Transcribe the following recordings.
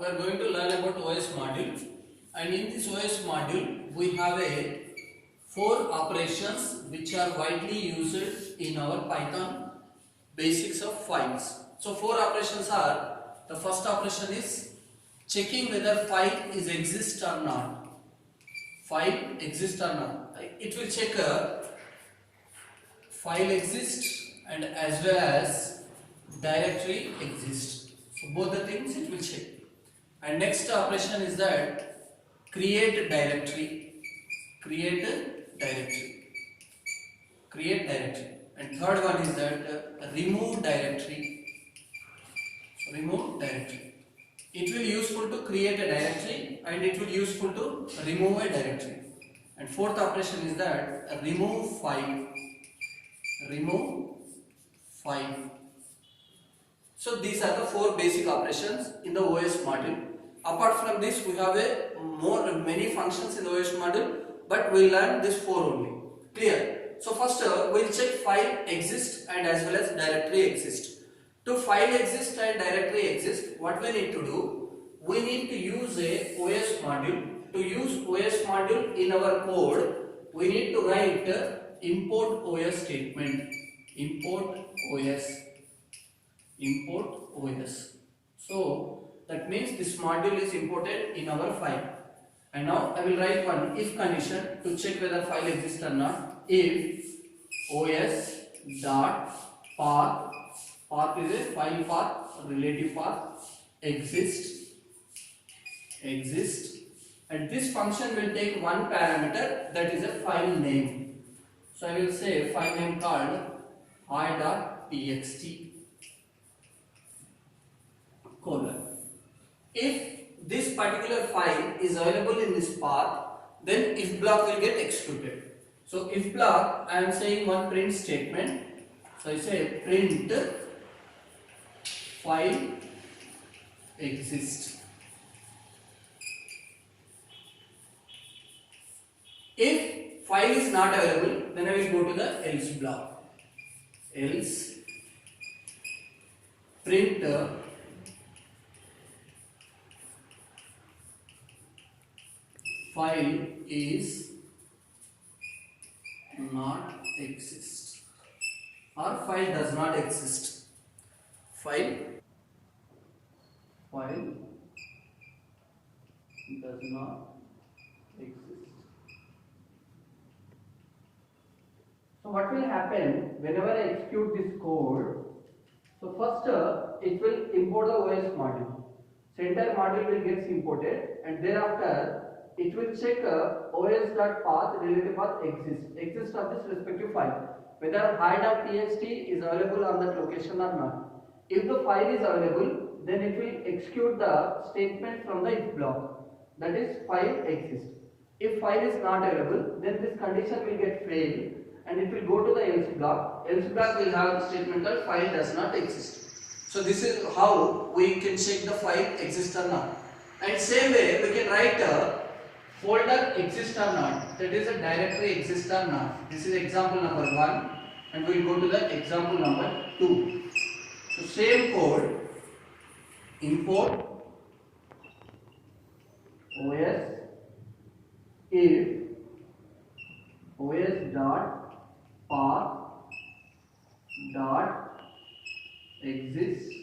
we are going to learn about OS module, and in this OS module we have a 4 operations which are widely used in our Python basics of files. So 4 operations are, the first operation is checking whether file is exist or not. File exists or not. It will check file exists and as well as directory exists. So both the things it will check. And next operation is that create directory. Create directory. Create directory. And third one is that remove directory. Remove directory. It will useful to create a directory and it will useful to remove a directory. And fourth operation is that remove file. Remove file. So these are the 4 basic operations in the OS module. Apart from this, we have many functions in the OS module, but we learn this 4 only. Clear? So first we'll check file exist and as well as directory exist. To file exist and directory exist, what we need to do? We need to use a OS module. To use OS module in our code, we need to write import OS statement. Import OS. Import OS. So that means this module is imported in our file. And now I will write one if condition to check whether file exists or not. If OS dot path, path is a file path, relative path, exist, and this function will take one parameter, that is a file name. So I will say file name called i.txt colon. If this particular file is available in this path, then if block will get executed. So if block, I am saying one print statement. So I say print file exist. If file is not available, then I will go to the else block. Else print file is not exist or file does not exist. File does not exist. So what will happen whenever I execute this code? So first it will import the OS module. So entire module will get imported, and thereafter it will check os.path relative path exist of this respective file, whether hi.txt is available on that location or not. If the file is available, then it will execute the statement from the if block, that is file exists. If file is not available, then this condition will get failed and it will go to the else block. Else block will have a statement called file does not exist. So this is how we can check the file exists or not. And same way we can write a folder exists or not, that is a directory exists or not. This is example number 1 and we will go to the example number 2. So same code, import OS if OS dot path dot exists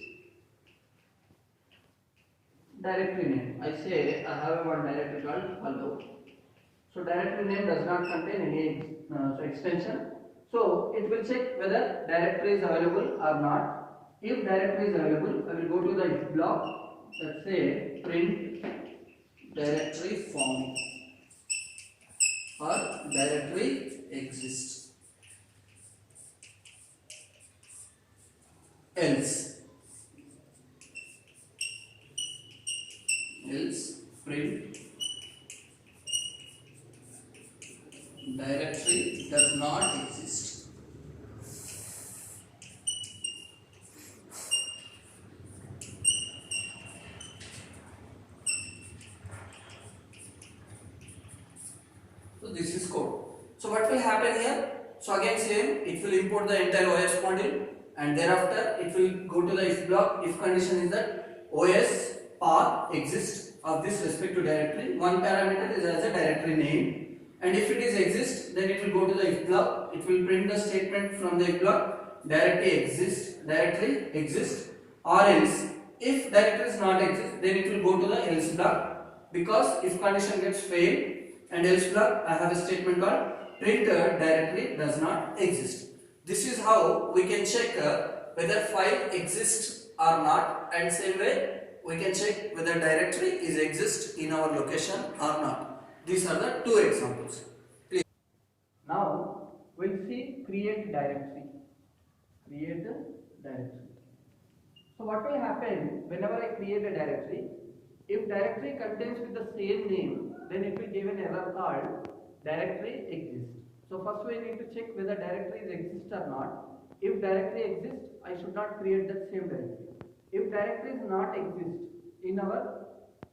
directory name. I say I have one directory called hello. So directory name does not contain any extension. So it will check whether directory is available or not. If directory is available, I will go to the if block. Let's say print directory form or directory exists. Else print directory does not exist. So this is code. So what will happen here? So again same, it will import the entire OS module and thereafter it will go to the if block. If condition is that OS path exists of this respective directory. One parameter is as a directory name, and if it is exist, then it will go to the if block. It will print the statement from the if block, directory exists, or else if directory is not exist, then it will go to the else block, because if condition gets failed and else block, I have a statement called printer directory does not exist. This is how we can check whether file exists or not, and same way we can check whether directory is exist in our location or not. These are the two examples. Please. Now we'll see create directory. Create a directory. So what will happen whenever I create a directory? If directory contains with the same name, then it will give an error called directory exists. So first we need to check whether directories exist or not. If directory exists, I should not create that same directory. If directories not exist in our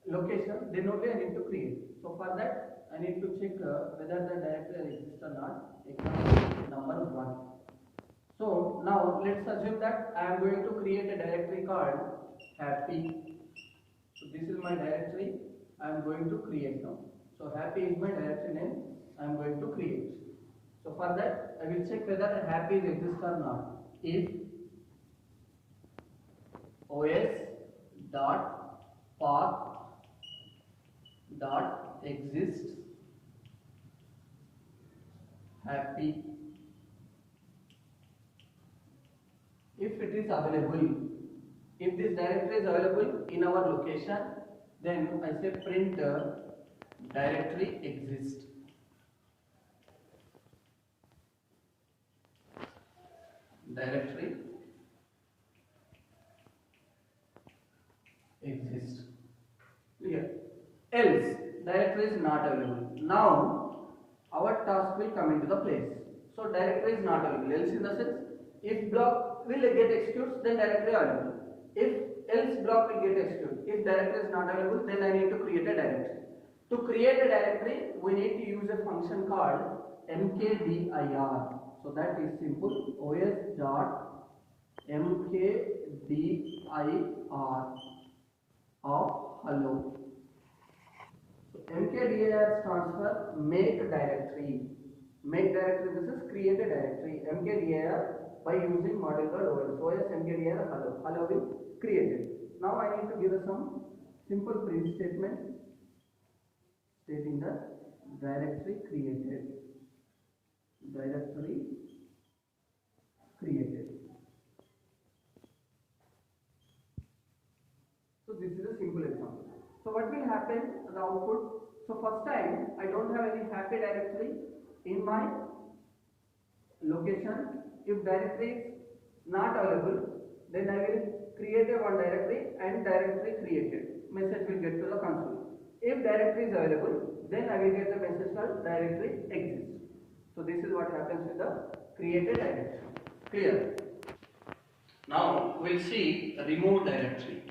location, then only I need to create. So for that, I need to check whether the directory exists or not. Example number 1. So now let's assume that I am going to create a directory called happy. So this is my directory I am going to create now. So happy is my directory name I am going to create. So for that I will check whether happy exists or not. If os dot path dot exists happy, if it is available, if this directory is available in our location, then I say print directory exists. Directory exists. Clear? Else directory is not available. Now our task will come into the place. So directory is not available. Else in the sense, if block will get executed, then directory available. If else block will get executed. If directory is not available, then I need to create a directory. To create a directory, we need to use a function called mkdir. So that is simple. os dot mkdir of hello. So mkdir stands for make directory. Make directory, this is create a directory. Mkdir by using module called os mkdir hello. Hello will create it. Now I need to give some simple print statement stating the directory created. Directory created. So this is a simple example. So what will happen, the output? So first time I don't have any happy directory in my location. If directory is not available, then I will create a one directory and directory created. Message will get to the console. If directory is available, then I will get the message called directory exists. So this is what happens with the created directory. Clear? Now we'll see remove directory.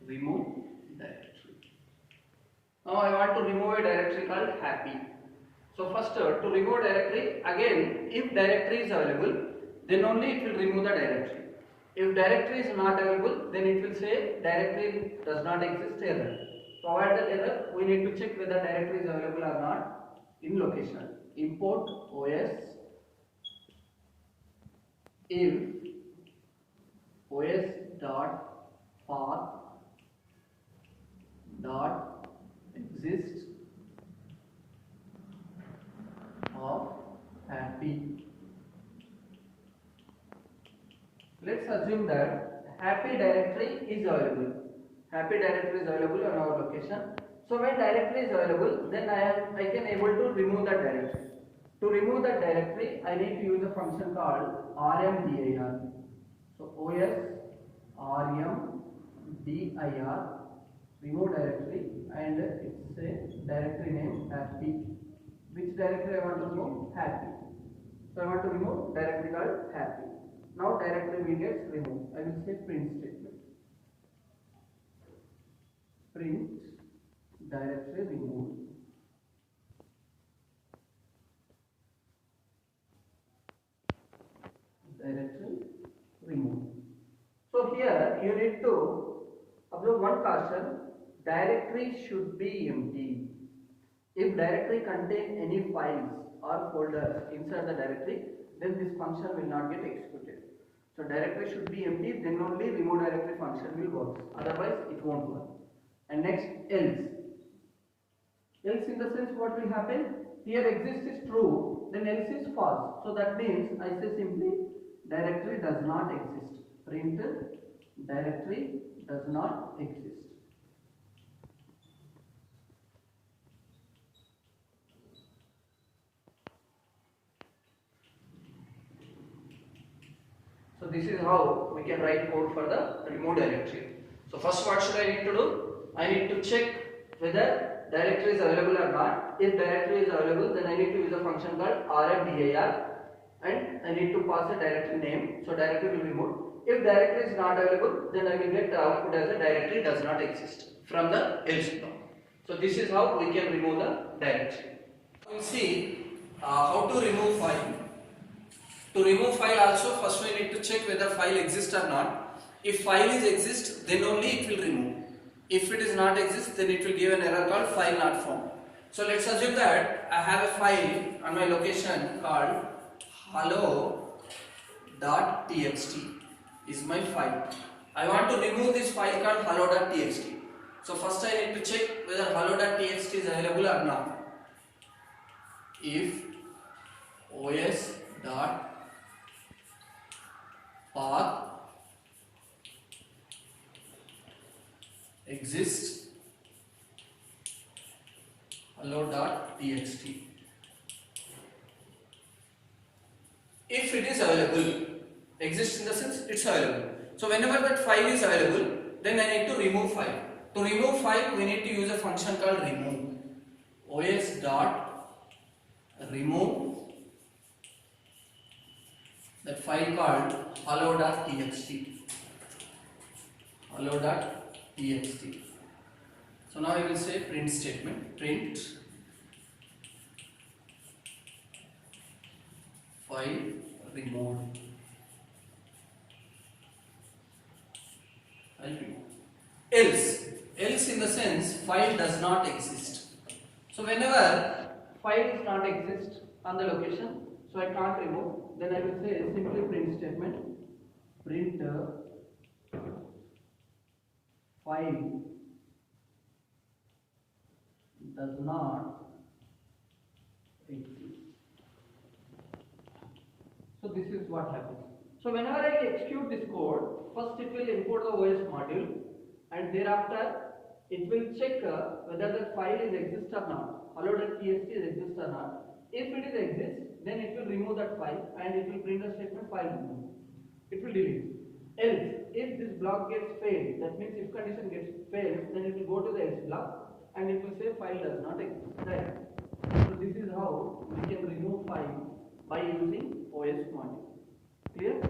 Remove directory. Now I want to remove a directory called happy. So first to remove directory, again if directory is available, then only it will remove the directory. If directory is not available, then it will say directory does not exist error. To avoid that error, we need to check whether directory is available or not in location. Import os if os dot path dot exist of happy. Let's assume that happy directory is available. Happy directory is available on our location. So when directory is available, then I can able to remove that directory. To remove that directory, I need to use a function called rmdir. So os rmdir remove directory, and it's a directory name happy. Which directory I want to remove? Happy. So I want to remove directory called happy. Now directory will get removed. I will say print statement. Print directory removed. Directory removed. So here you need to Observe one caution, directory should be empty. If directory contain any files or folders inside the directory, then this function will not get executed. So directory should be empty, then only remove directory function will work. Otherwise it won't work. And next, else. Else in the sense what will happen? Here exist is true, then else is false. So that means I say simply directory does not exist. Print directory does not exist. So this is how we can write code for the remove directory. So first what should I need to do? I need to check whether directory is available or not. If directory is available, then I need to use a function called rmdir and I need to pass a directory name. So directory will be moved. If directory is not available, then I will get the output as a directory does not exist from the else block. So this is how we can remove the directory. We will see how to remove file. To remove file also, first we need to check whether file exists or not. If file is exist, then only it will remove. If it is not exist, then it will give an error called file not found. So let's assume that I have a file on my location called hello.txt is my file. I want to remove this file called hello.txt. So first I need to check whether hello.txt is available or not. If os.path exists hello.txt. If it is available, exists in the sense it's available. So whenever that file is available, then I need to remove file. To remove file, we need to use a function called remove. os.remove that file called hello.txt. hello.txt. So now I will say print statement, print file removed. Else in the sense file does not exist. So whenever file is not exist on the location, so I can't remove, then I will say simply print statement, print file does not exist. So this is what happens. So whenever I execute this code, first it will import the OS module and thereafter it will check whether the file is exist or not. Hello.txt is exist or not. If it is exist, then it will remove that file and it will print the statement file removed. It will delete. Else, if this block gets failed, that means if condition gets failed, then it will go to the else block and it will say file does not exist. Right? So this is how we can remove file by using OS module. Clear?